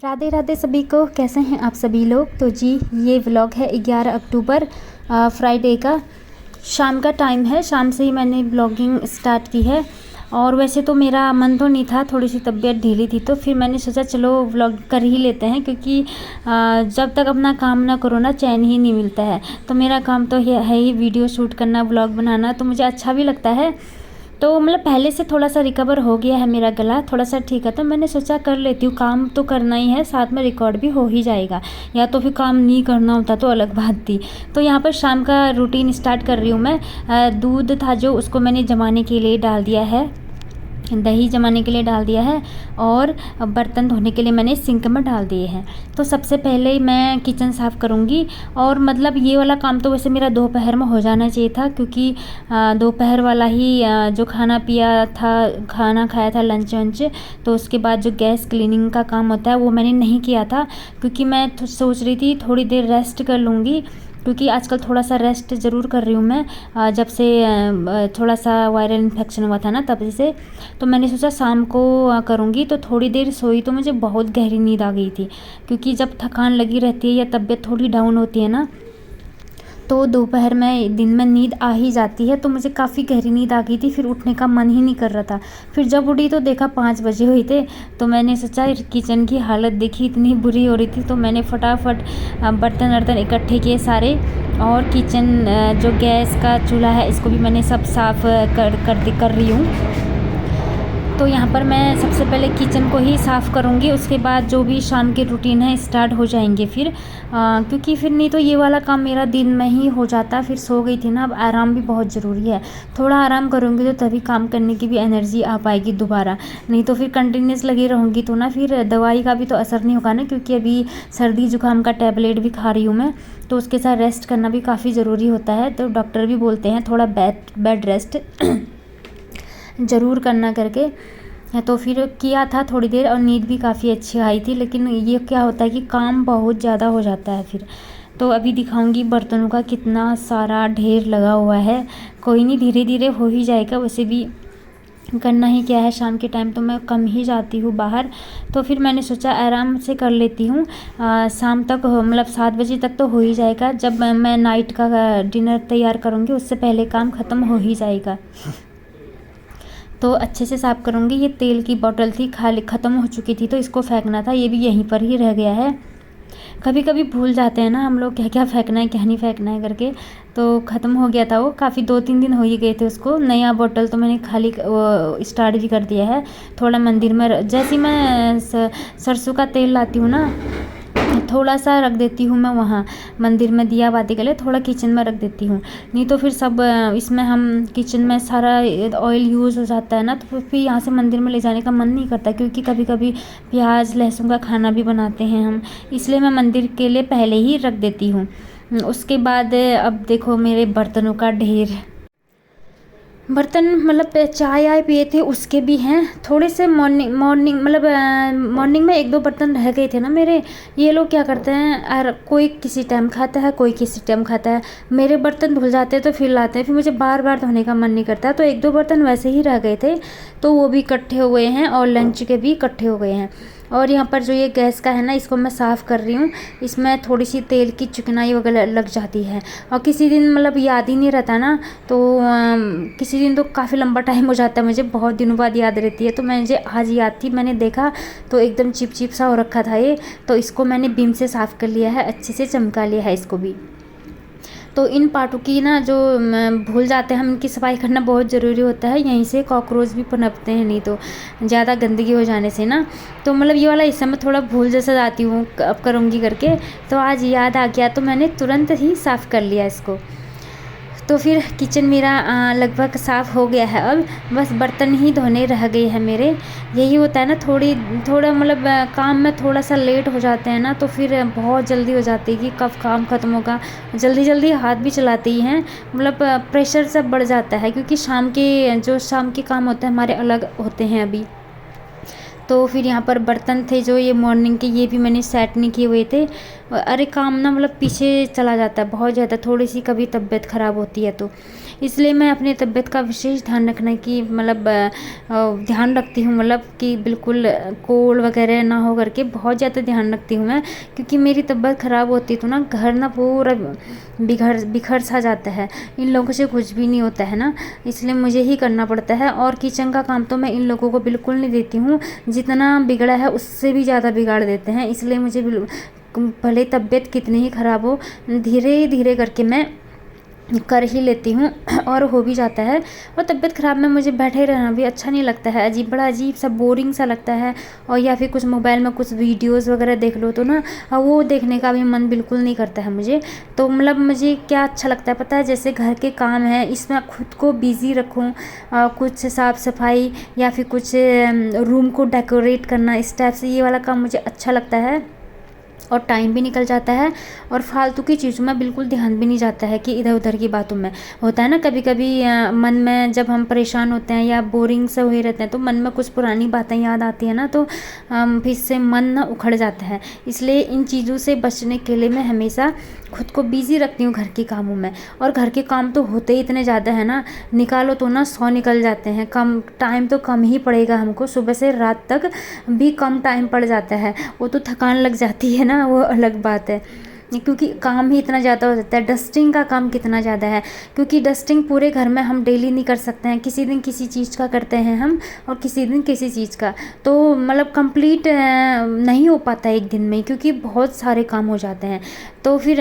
राधे राधे सभी को। कैसे हैं आप सभी लोग। तो जी ये व्लॉग है 11 अक्टूबर फ्राइडे का। शाम का टाइम है, शाम से ही मैंने ब्लॉगिंग स्टार्ट की है। और वैसे तो मेरा मन तो नहीं था, थोड़ी सी तबीयत ढीली थी, तो फिर मैंने सोचा चलो व्लॉग कर ही लेते हैं, क्योंकि जब तक अपना काम ना करो ना चैन ही नहीं मिलता है। तो मेरा काम तो है ही वीडियो शूट करना, व्लॉग बनाना, तो मुझे अच्छा भी लगता है। तो मतलब पहले से थोड़ा सा रिकवर हो गया है, मेरा गला थोड़ा सा ठीक है, तो मैंने सोचा कर लेती हूँ, काम तो करना ही है, साथ में रिकॉर्ड भी हो ही जाएगा। या तो फिर काम नहीं करना होता तो अलग बात थी। तो यहाँ पर शाम का रूटीन स्टार्ट कर रही हूँ मैं। दूध था जो, उसको मैंने जमाने के लिए डाल दिया है, दही जमाने के लिए डाल दिया है, और बर्तन धोने के लिए मैंने सिंक में डाल दिए हैं। तो सबसे पहले मैं किचन साफ़ करूँगी। और मतलब ये वाला काम तो वैसे मेरा दोपहर में हो जाना चाहिए था, क्योंकि दोपहर वाला ही जो खाना पिया था, खाना खाया था, लंच वंच, तो उसके बाद जो गैस क्लीनिंग का काम होता है वो मैंने नहीं किया था, क्योंकि मैं सोच रही थी थोड़ी देर रेस्ट कर लूँगी, क्योंकि आजकल थोड़ा सा रेस्ट ज़रूर कर रही हूँ मैं। जब से थोड़ा सा वायरल इन्फेक्शन हुआ था ना, तब से तो मैंने सोचा शाम को करूँगी। तो थोड़ी देर सोई तो मुझे बहुत गहरी नींद आ गई थी, क्योंकि जब थकान लगी रहती है या तबीयत थोड़ी डाउन होती है ना, तो दोपहर में दिन में नींद आ ही जाती है। तो मुझे काफ़ी गहरी नींद आ गई थी, फिर उठने का मन ही नहीं कर रहा था। फिर जब उठी तो देखा 5 बजे हुए थे। तो मैंने सोचा, किचन की हालत देखी इतनी बुरी हो रही थी, तो मैंने फटाफट बर्तन वर्तन इकट्ठे किए सारे, और किचन जो गैस का चूल्हा है इसको भी मैंने सब साफ़ कर रही हूँ। तो यहाँ पर मैं सबसे पहले किचन को ही साफ़ करूँगी, उसके बाद जो भी शाम के रूटीन है स्टार्ट हो जाएंगे फिर। क्योंकि फिर नहीं तो ये वाला काम मेरा दिन में ही हो जाता। फिर सो गई थी ना, अब आराम भी बहुत ज़रूरी है। थोड़ा आराम करूँगी तो तभी काम करने की भी एनर्जी आ पाएगी दोबारा, नहीं तो फिर कंटिन्यूस लगी रहूँगी तो ना फिर दवाई का भी तो असर नहीं होगा ना, क्योंकि अभी सर्दी जुकाम का टैबलेट भी खा रही हूँ मैं, तो उसके साथ रेस्ट करना भी काफ़ी ज़रूरी होता है। तो डॉक्टर भी बोलते हैं थोड़ा बेड रेस्ट ज़रूर करना करके। तो फिर किया था थोड़ी देर, और नींद भी काफ़ी अच्छी आई थी। लेकिन ये क्या होता है कि काम बहुत ज़्यादा हो जाता है फिर। तो अभी दिखाऊंगी बर्तनों का कितना सारा ढेर लगा हुआ है। कोई नहीं, धीरे धीरे हो ही जाएगा। वैसे भी करना ही क्या है, शाम के टाइम तो मैं कम ही जाती हूँ बाहर। तो फिर मैंने सोचा आराम से कर लेती हूँ, शाम तक मतलब 7 बजे तक तो हो ही जाएगा। जब मैं नाइट का डिनर तैयार करूँगी उससे पहले काम ख़त्म हो ही जाएगा। तो अच्छे से साफ़ करूँगी। ये तेल की बोतल थी, खाली ख़त्म हो चुकी थी, तो इसको फेंकना था, ये भी यहीं पर ही रह गया है। कभी कभी भूल जाते हैं ना हम लोग, क्या क्या फेंकना है क्या नहीं फेंकना है करके। तो ख़त्म हो गया था वो, काफ़ी 2-3 दिन हो ही गए थे उसको। नया बोतल तो मैंने खाली स्टार्ट भी कर दिया है। थोड़ा मंदिर में जैसे मैं सरसों का तेल लाती हूँ ना, थोड़ा सा रख देती हूँ मैं वहाँ मंदिर में दिया बाती के लिए, थोड़ा किचन में रख देती हूँ। नहीं तो फिर सब इसमें हम किचन में सारा ऑयल यूज़ हो जाता है ना, तो फिर यहाँ से मंदिर में ले जाने का मन नहीं करता, क्योंकि कभी कभी प्याज लहसुन का खाना भी बनाते हैं हम, इसलिए मैं मंदिर के लिए पहले ही रख देती हूँ। उसके बाद अब देखो मेरे बर्तनों का ढेर। बर्तन मतलब चाय आय पिए थे उसके भी हैं थोड़े से। मॉर्निंग मतलब मॉर्निंग में 1-2 बर्तन रह गए थे ना मेरे। ये लोग क्या करते हैं, कोई किसी टाइम खाता है, कोई किसी टाइम खाता है। मेरे बर्तन धुल जाते हैं तो फिर लाते हैं, फिर मुझे बार बार धोने का मन नहीं करता। तो 1-2 बर्तन वैसे ही रह गए थे, तो वो भी इकट्ठे हो गए हैं, और लंच के भी इकट्ठे हो गए हैं। और यहाँ पर जो ये गैस का है ना, इसको मैं साफ़ कर रही हूँ। इसमें थोड़ी सी तेल की चिकनाई वगैरह लग जाती है, और किसी दिन मतलब याद ही नहीं रहता ना, तो किसी दिन तो काफ़ी लंबा टाइम हो जाता है, मुझे बहुत दिनों बाद याद रहती है। तो मुझे आज याद थी, मैंने देखा तो एकदम चिप सा हो रखा था ये। तो इसको मैंने विम से साफ़ कर लिया है, अच्छे से चमका लिया है इसको भी। तो इन पार्टों की ना जो भूल जाते हैं हम, इनकी सफाई करना बहुत ज़रूरी होता है। यहीं से कॉकरोच भी पनपते हैं, नहीं तो ज़्यादा गंदगी हो जाने से ना। तो मतलब ये वाला हिस्सा मैं थोड़ा भूल जैसा जाती हूँ, अब करूँगी करके। तो आज याद आ गया, तो मैंने तुरंत ही साफ़ कर लिया इसको। तो फिर किचन मेरा लगभग साफ़ हो गया है। अब बस बर्तन ही धोने रह गए हैं मेरे। यही होता है ना, थोड़ा मतलब काम में थोड़ा सा लेट हो जाते हैं ना, तो फिर बहुत जल्दी हो जाती है कि कब काम ख़त्म होगा। जल्दी जल्दी हाथ भी चलाते ही हैं, मतलब प्रेशर सब बढ़ जाता है, क्योंकि शाम के काम होते हैं हमारे अलग होते हैं अभी। तो फिर यहाँ पर बर्तन थे जो ये मॉर्निंग के, ये भी मैंने सेट नहीं किए हुए थे। अरे काम ना मतलब पीछे चला जाता है बहुत ज़्यादा, थोड़ी सी कभी तबीयत ख़राब होती है तो इसलिए मैं अपनी तबीयत का विशेष ध्यान रखने की मतलब ध्यान रखती हूँ, मतलब कि बिल्कुल कोल्ड वगैरह ना हो करके बहुत ज़्यादा ध्यान रखती हूँ मैं, क्योंकि मेरी तबीयत ख़राब होती तो ना घर ना पूरा बिखर सा जाता है। इन लोगों से कुछ भी नहीं होता है ना, इसलिए मुझे ही करना पड़ता है। और किचन का काम तो मैं इन लोगों को बिल्कुल नहीं देती हूँ, जितना बिगड़ा है उससे भी ज़्यादा बिगाड़ देते हैं। इसलिए मुझे भले तबीयत कितनी ही ख़राब हो, धीरे धीरे करके मैं कर ही लेती हूँ और हो भी जाता है। और तबीयत ख़राब में मुझे बैठे रहना भी अच्छा नहीं लगता है, बड़ा अजीब सा बोरिंग सा लगता है। और या फिर कुछ मोबाइल में कुछ वीडियोस वगैरह देख लो तो ना वो देखने का भी मन बिल्कुल नहीं करता है मुझे। तो मतलब मुझे क्या अच्छा लगता है पता है, जैसे घर के काम है इसमें खुद को बिज़ी रखूँ, कुछ साफ़ सफाई या फिर कुछ रूम को डेकोरेट करना, इस टाइप से ये वाला काम मुझे अच्छा लगता है। और टाइम भी निकल जाता है और फालतू की चीज़ों में बिल्कुल ध्यान भी नहीं जाता है कि इधर उधर की बातों में। होता है ना कभी कभी मन में जब हम परेशान होते हैं या बोरिंग से हुए रहते हैं तो मन में कुछ पुरानी बातें याद आती है ना, तो फिर से मन ना उखड़ जाता है। इसलिए इन चीज़ों से बचने के लिए मैं हमेशा खुद को बिज़ी रखती हूँ घर के कामों में। और घर के काम तो होते ही इतने ज़्यादा है ना, निकालो तो ना 100 निकल जाते हैं। कम टाइम तो कम ही पड़ेगा हमको, सुबह से रात तक भी कम टाइम पड़ जाता है। वो तो थकान लग जाती है ना, वो अलग बात है, क्योंकि काम ही इतना ज़्यादा हो जाता है। डस्टिंग का काम कितना ज़्यादा है, क्योंकि डस्टिंग पूरे घर में हम डेली नहीं कर सकते हैं, किसी दिन किसी चीज़ का करते हैं हम और किसी दिन किसी चीज़ का। तो मतलब कंप्लीट नहीं हो पाता एक दिन में, क्योंकि बहुत सारे काम हो जाते हैं। तो फिर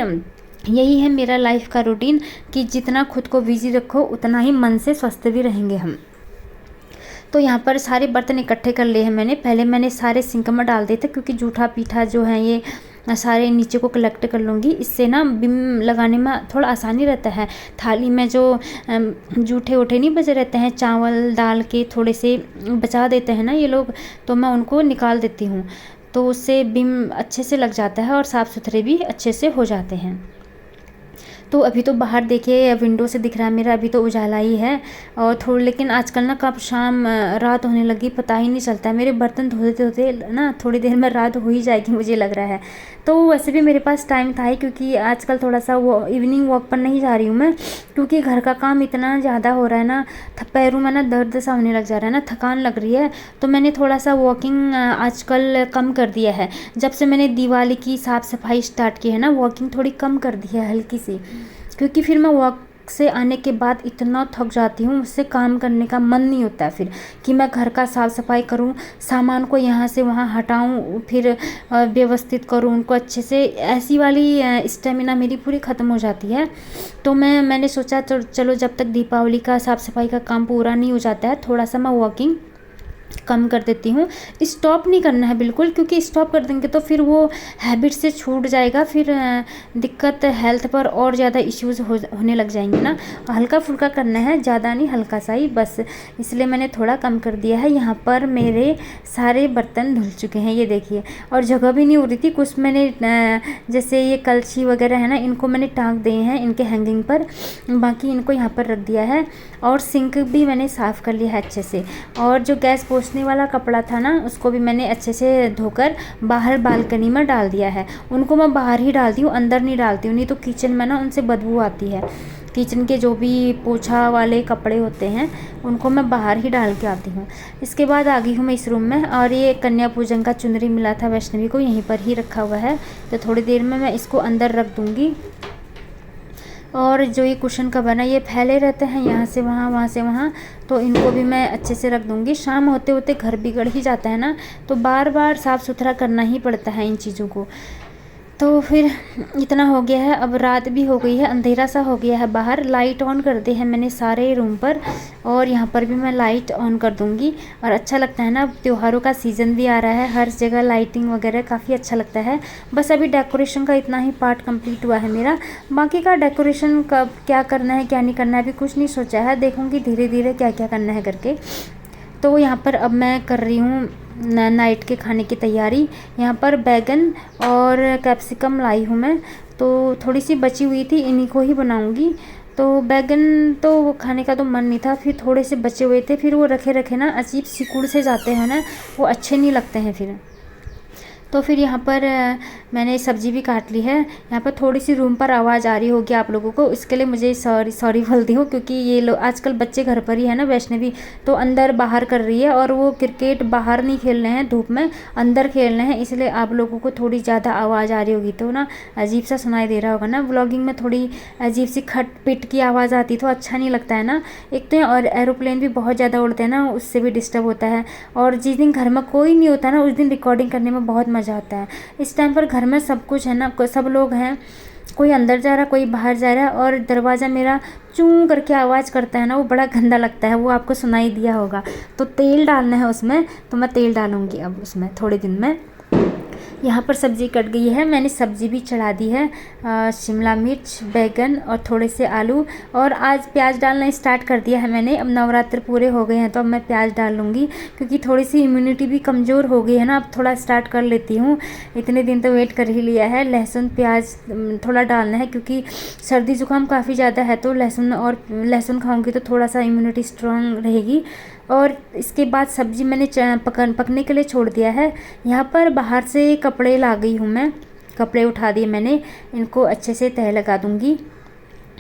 यही है मेरा लाइफ का रूटीन कि जितना खुद को बिजी रखो उतना ही मन से स्वस्थ भी रहेंगे हम। तो यहाँ पर सारे बर्तन इकट्ठे कर लिए हैं मैंने। पहले मैंने सारे सिंक में डाल दिए थे, क्योंकि जूठा पीठा जो है ये सारे नीचे को कलेक्ट कर लूँगी। इससे ना बिम लगाने में थोड़ा आसानी रहता है। थाली में जो जूठे उठे नहीं बचे रहते हैं, चावल दाल के थोड़े से बचा देते हैं ना ये लोग, तो मैं उनको निकाल देती हूँ। तो उससे बिम अच्छे से लग जाता है और साफ़ सुथरे भी अच्छे से हो जाते हैं। तो अभी तो बाहर देखिए विंडो से दिख रहा है मेरा, अभी तो उजाला ही है और थोड़ा, लेकिन आजकल ना कब शाम रात होने लगी पता ही नहीं चलता है। मेरे बर्तन धोते धोते ना थोड़ी देर में रात हो ही जाएगी मुझे लग रहा है। तो वैसे भी मेरे पास टाइम था ही, क्योंकि आजकल थोड़ा सा वो इवनिंग वॉक पर नहीं जा रही हूँ मैं, क्योंकि घर का काम इतना ज़्यादा हो रहा है ना, पैरों में ना दर्द सा होने लग जा रहा है ना, थकान लग रही है। तो मैंने थोड़ा सा वॉकिंग आजकल कम कर दिया है। जब से मैंने दिवाली की साफ़ सफाई स्टार्ट की है ना, वॉकिंग थोड़ी कम कर दी है हल्की सी, क्योंकि फिर मैं वॉक से आने के बाद इतना थक जाती हूँ, मुझसे काम करने का मन नहीं होता है फिर कि मैं घर का साफ़ सफाई करूँ, सामान को यहाँ से वहाँ हटाऊँ, फिर व्यवस्थित करूँ उनको अच्छे से। ऐसी वाली स्टेमिना मेरी पूरी ख़त्म हो जाती है। तो मैंने सोचा चलो जब तक दीपावली का साफ़ सफाई का काम पूरा नहीं हो जाता है, थोड़ा सा मैं वॉकिंग कम कर देती हूँ। स्टॉप नहीं करना है बिल्कुल, क्योंकि स्टॉप कर देंगे तो फिर वो हैबिट से छूट जाएगा, फिर दिक्कत हेल्थ पर और ज़्यादा इश्यूज़ होने लग जाएंगे ना। हल्का फुल्का करना है, ज़्यादा नहीं, हल्का सा ही बस, इसलिए मैंने थोड़ा कम कर दिया है। यहाँ पर मेरे सारे बर्तन धुल चुके हैं, ये देखिए, और जगह भी नहीं हो रही थी कुछ। मैंने जैसे ये कलछी वगैरह है ना, इनको मैंने टांग दिए हैं इनके हैंगिंग पर, बाकी इनको यहाँ पर रख दिया है। और सिंक भी मैंने साफ़ कर लिया है अच्छे से। और जो गैस पोंछने वाला कपड़ा था ना, उसको भी मैंने अच्छे से धोकर बाहर बालकनी में डाल दिया है। उनको मैं बाहर ही डालती हूँ, अंदर नहीं डालती हूँ, नहीं तो किचन में ना उनसे बदबू आती है। किचन के जो भी पोछा वाले कपड़े होते हैं उनको मैं बाहर ही डाल के आती हूँ। इसके बाद आ गई हूँ मैं इस रूम में, और ये कन्या पूजन का चुनरी मिला था वैष्णवी को, यहीं पर ही रखा हुआ है। तो थोड़ी देर में मैं इसको अंदर रख दूँगी। और जो ये कुशन कवर है ये फैले रहते हैं यहाँ से वहाँ, वहाँ से वहाँ, तो इनको भी मैं अच्छे से रख दूँगी। शाम होते होते घर बिगड़ ही जाता है ना, तो बार बार साफ़ सुथरा करना ही पड़ता है इन चीज़ों को। तो फिर इतना हो गया है, अब रात भी हो गई है, अंधेरा सा हो गया है बाहर। लाइट ऑन कर दी है मैंने सारे रूम पर, और यहाँ पर भी मैं लाइट ऑन कर दूँगी। और अच्छा लगता है ना, त्योहारों का सीज़न भी आ रहा है, हर जगह लाइटिंग वगैरह काफ़ी अच्छा लगता है। बस अभी डेकोरेशन का इतना ही पार्ट कंप्लीट हुआ है मेरा, बाकी का डेकोरेशन कब क्या करना है क्या नहीं करना है अभी कुछ नहीं सोचा है, देखूँगी धीरे धीरे क्या क्या करना है करके। तो यहाँ पर अब मैं कर रही हूँ नाइट के खाने की तैयारी। यहाँ पर बैगन और कैप्सिकम लाई हूँ मैं, तो थोड़ी सी बची हुई थी, इन्हीं को ही बनाऊँगी। तो बैगन तो वो खाने का तो मन नहीं था, फिर थोड़े से बचे हुए थे, फिर वो रखे रखे ना अजीब सिकुड़ से जाते हैं ना, वो अच्छे नहीं लगते हैं फिर। तो फिर यहाँ पर मैंने सब्ज़ी भी काट ली है। यहाँ पर थोड़ी सी रूम पर आवाज़ आ रही होगी आप लोगों को, इसके लिए मुझे सॉरी बोलती हूँ, क्योंकि ये लोग आजकल बच्चे घर पर ही है ना, वैष्णवी तो अंदर बाहर कर रही है, और वो क्रिकेट बाहर नहीं खेल रहे हैं धूप में, अंदर खेल रहे हैं, इसलिए आप लोगों को थोड़ी ज़्यादा आवाज़ आ रही होगी, तो ना अजीब सा सुनाई दे रहा होगा ना। व्लॉगिंग में थोड़ी अजीब सी खट पिट की आवाज़ आती तो अच्छा नहीं लगता है ना। एक तो और एरोप्लेन भी बहुत ज़्यादा उड़ते हैं ना, उससे भी डिस्टर्ब होता है, और जिस दिन घर में कोई नहीं होता ना, उस दिन रिकॉर्डिंग करने में बहुत मज़ा आता है। इस टाइम पर घर में सब कुछ है ना, सब लोग हैं, कोई अंदर जा रहा कोई बाहर जा रहा है, और दरवाज़ा मेरा चूं करके आवाज़ करता है ना, वो बड़ा गंदा लगता है, वो आपको सुनाई दिया होगा। तो तेल डालना है उसमें, तो मैं तेल डालूँगी अब उसमें थोड़े दिन में। यहाँ पर सब्ज़ी कट गई है, मैंने सब्ज़ी भी चढ़ा दी है, शिमला मिर्च, बैगन और थोड़े से आलू, और आज प्याज डालना स्टार्ट कर दिया है मैंने। अब नवरात्र पूरे हो गए हैं तो अब मैं प्याज डाल लूँगी, क्योंकि थोड़ी सी इम्यूनिटी भी कमज़ोर हो गई है ना, अब थोड़ा स्टार्ट कर लेती हूँ। इतने दिन तो वेट कर ही लिया है। लहसुन प्याज थोड़ा डालना है, क्योंकि सर्दी ज़ुकाम काफ़ी ज़्यादा है, तो लहसुन खाऊँगी तो थोड़ा सा इम्यूनिटी स्ट्रॉन्ग रहेगी। और इसके बाद सब्ज़ी मैंने पकने के लिए छोड़ दिया है। यहाँ पर बाहर से कपड़े ला गई हूँ मैं, कपड़े उठा दिए मैंने, इनको अच्छे से तह लगा दूँगी,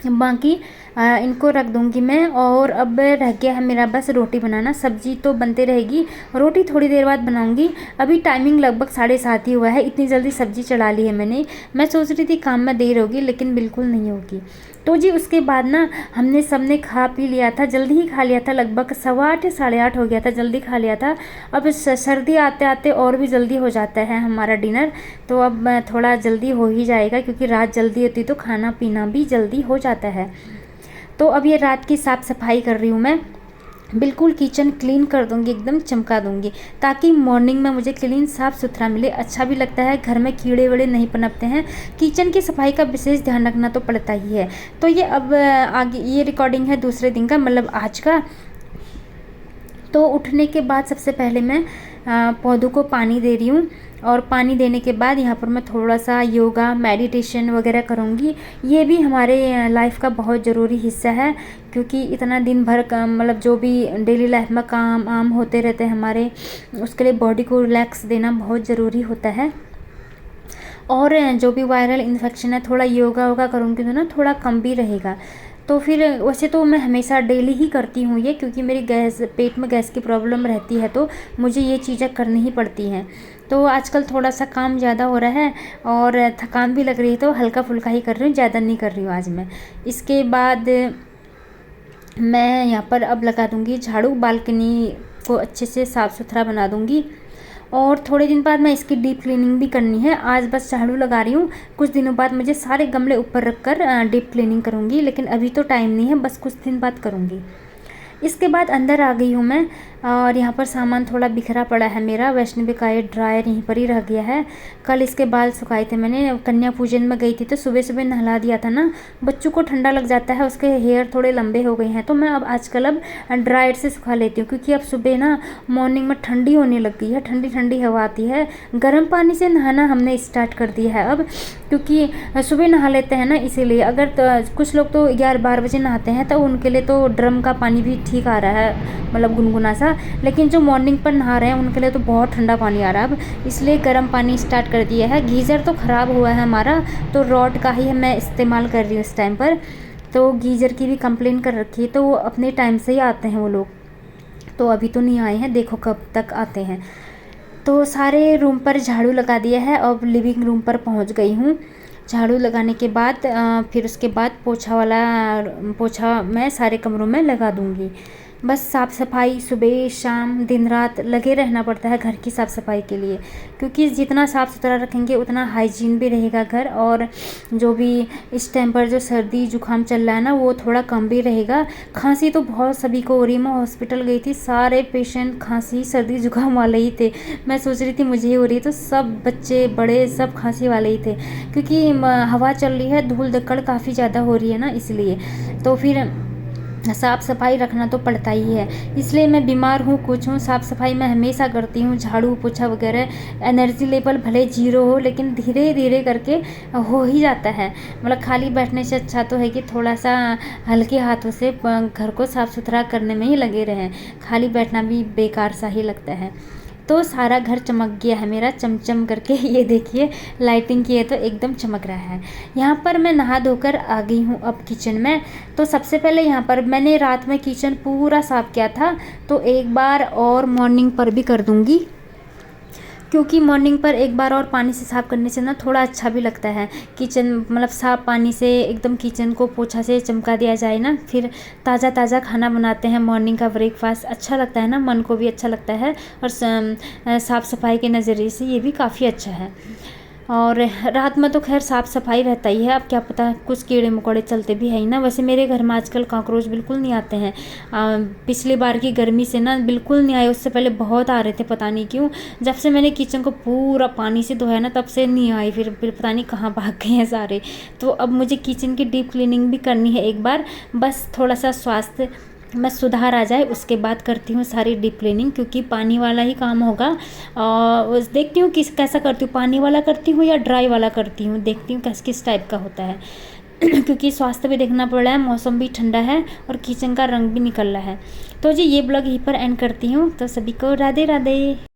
बाकी इनको रख दूँगी मैं। और अब रह गया है मेरा बस रोटी बनाना, सब्जी तो बनते रहेगी, रोटी थोड़ी देर बाद बनाऊँगी। अभी टाइमिंग लगभग 7:30 ही हुआ है, इतनी जल्दी सब्जी चढ़ा ली है मैंने। मैं सोच रही थी काम में देर होगी, लेकिन बिल्कुल नहीं होगी। तो जी उसके बाद ना हमने सबने खा पी लिया था, जल्दी ही खा लिया था, लगभग 8:15 8:30 हो गया था, जल्दी खा लिया था। अब सर्दी आते आते और भी जल्दी हो जाता है हमारा डिनर, तो अब थोड़ा जल्दी हो ही जाएगा, क्योंकि रात जल्दी होती तो खाना पीना भी जल्दी हो जाता है। तो अब ये रात की साफ़ सफाई कर रही हूँ मैं, बिल्कुल किचन क्लीन कर दूंगी, एकदम चमका दूंगी, ताकि मॉर्निंग में मुझे क्लीन साफ़ सुथरा मिले, अच्छा भी लगता है, घर में कीड़े वीड़े नहीं पनपते हैं। किचन की सफाई का विशेष ध्यान रखना तो पड़ता ही है। तो ये अब आगे ये रिकॉर्डिंग है दूसरे दिन का, मतलब आज का। तो उठने के बाद सबसे पहले मैं पौधों को पानी दे रही हूँ, और पानी देने के बाद यहाँ पर मैं थोड़ा सा योगा मेडिटेशन वगैरह करूँगी। ये भी हमारे लाइफ का बहुत ज़रूरी हिस्सा है, क्योंकि इतना दिन भर का मतलब जो भी डेली लाइफ में काम आम होते रहते हैं हमारे, उसके लिए बॉडी को रिलैक्स देना बहुत ज़रूरी होता है। और जो भी वायरल इन्फेक्शन है, थोड़ा योगा वोगा करूँगी तो ना थोड़ा कम भी रहेगा। तो फिर वैसे तो मैं हमेशा डेली ही करती हूँ ये, क्योंकि मेरी पेट में गैस की प्रॉब्लम रहती है, तो मुझे ये चीज़ें करनी ही पड़ती हैं। तो आजकल थोड़ा सा काम ज़्यादा हो रहा है और थकान भी लग रही है, तो हल्का फुल्का ही कर रही हूँ, ज़्यादा नहीं कर रही हूँ आज मैं। इसके बाद मैं यहाँ पर अब लगा दूँगी झाड़ू, बालकनी को अच्छे से साफ़ सुथरा बना दूँगी। और थोड़े दिन बाद मैं इसकी डीप क्लीनिंग भी करनी है। आज बस झाड़ू लगा रही हूँ, कुछ दिनों बाद मुझे सारे गमले ऊपर रख कर डीप क्लीनिंग करूँगी, लेकिन अभी तो टाइम नहीं है, बस कुछ दिन बाद करूँगी। इसके बाद अंदर आ गई हूँ मैं, और यहाँ पर सामान थोड़ा बिखरा पड़ा है मेरा। वैष्णवी का ये ड्रायर यहीं पर ही रह गया है। कल इसके बाल सुखाए थे मैंने, कन्या पूजन में गई थी तो सुबह सुबह नहला दिया था ना, बच्चों को ठंडा लग जाता है, उसके हेयर थोड़े लंबे हो गए हैं, तो मैं अब आजकल ड्रायर से सुखा लेती हूँ, क्योंकि अब सुबह ना मॉर्निंग में ठंडी होने लग गई है, ठंडी ठंडी हवा आती है। गर्म पानी से नहाना हमने स्टार्ट कर दिया है अब, क्योंकि सुबह नहा लेते हैं ना, इसीलिए। अगर तो कुछ लोग तो 11-12 बजे नहाते हैं, तो उनके लिए तो ड्रम का पानी भी ठीक आ रहा है, मतलब गुनगुना सा। लेकिन जो मॉर्निंग पर नहा रहे हैं उनके लिए तो बहुत ठंडा पानी आ रहा है अब, इसलिए गर्म पानी स्टार्ट कर दिया है। गीज़र तो ख़राब हुआ है हमारा, तो रॉड का ही मैं इस्तेमाल कर रही हूँ इस टाइम पर। तो गीज़र की भी कंप्लेन कर रखी है, तो वो अपने टाइम से ही आते हैं वो लोग, तो अभी तो नहीं आए हैं, देखो कब तक आते हैं। तो सारे रूम पर झाड़ू लगा दिया है, अब लिविंग रूम पर पहुँच गई हूँ। झाड़ू लगाने के बाद फिर उसके बाद पोछा मैं सारे कमरों में लगा दूँगी। बस साफ़ सफाई सुबह शाम दिन रात लगे रहना पड़ता है घर की साफ़ सफाई के लिए, क्योंकि जितना साफ़ सुथरा रखेंगे उतना हाइजीन भी रहेगा घर, और जो भी इस टाइम पर जो सर्दी जुकाम चल रहा है ना, वो थोड़ा कम भी रहेगा। खांसी तो बहुत सभी को हो रही है, मैं हॉस्पिटल गई थी, सारे पेशेंट खांसी सर्दी जुकाम वाले ही थे। मैं सोच रही थी मुझे ही हो रही है, तो सब बच्चे बड़े सब खांसी वाले ही थे, क्योंकि हवा चल रही है, धूल धक्कड़ काफ़ी ज़्यादा हो रही है ना, इसलिए। तो फिर साफ़ सफाई रखना तो पड़ता ही है। इसलिए मैं बीमार हूँ कुछ हूँ, साफ़ सफाई मैं हमेशा करती हूँ, झाड़ू पोछा वगैरह। एनर्जी लेवल भले ज़ीरो हो लेकिन धीरे धीरे करके हो ही जाता है। मतलब खाली बैठने से अच्छा तो है कि थोड़ा सा हल्के हाथों से घर को साफ़ सुथरा करने में ही लगे रहें। खाली बैठना भी बेकार सा ही लगता है। तो सारा घर चमक गया है मेरा चमचम करके। ये देखिए लाइटिंग की है तो एकदम चमक रहा है। यहाँ पर मैं नहा धोकर आ गई हूँ अब किचन में। तो सबसे पहले यहाँ पर मैंने रात में किचन पूरा साफ़ किया था, तो एक बार और मॉर्निंग पर भी कर दूँगी, क्योंकि मॉर्निंग पर एक बार और पानी से साफ़ करने से ना थोड़ा अच्छा भी लगता है। किचन मतलब साफ़ पानी से एकदम किचन को पोछा से चमका दिया जाए ना, फिर ताज़ा ताज़ा खाना बनाते हैं, मॉर्निंग का ब्रेकफास्ट अच्छा लगता है ना, मन को भी अच्छा लगता है और साफ़ सफाई के नज़रिए से ये भी काफ़ी अच्छा है। और रात में तो खैर साफ़ सफाई रहता ही है, अब क्या पता कुछ कीड़े मकोड़े चलते भी है ही ना। वैसे मेरे घर में आजकल कॉकरोच बिल्कुल नहीं आते हैं। पिछली बार की गर्मी से ना बिल्कुल नहीं आए, उससे पहले बहुत आ रहे थे, पता नहीं क्यों। जब से मैंने किचन को पूरा पानी से धोया ना तब से नहीं आए, फिर पता नहीं कहाँ भाग गए हैं सारे। तो अब मुझे किचन की डीप क्लीनिंग भी करनी है एक बार, बस थोड़ा सा स्वास्थ्य में सुधार आ जाए उसके बाद करती हूँ सारी डीप क्लीनिंग, क्योंकि पानी वाला ही काम होगा। और देखती हूँ कैसा करती हूँ, पानी वाला करती हूँ या ड्राई वाला करती हूँ, देखती हूँ किस टाइप का होता है। क्योंकि स्वास्थ्य भी देखना पड़ रहा है, मौसम भी ठंडा है और किचन का रंग भी निकल रहा है। तो जी ये ब्लॉग यहीं पर एंड करती हूँ। तो सभी को राधे राधे।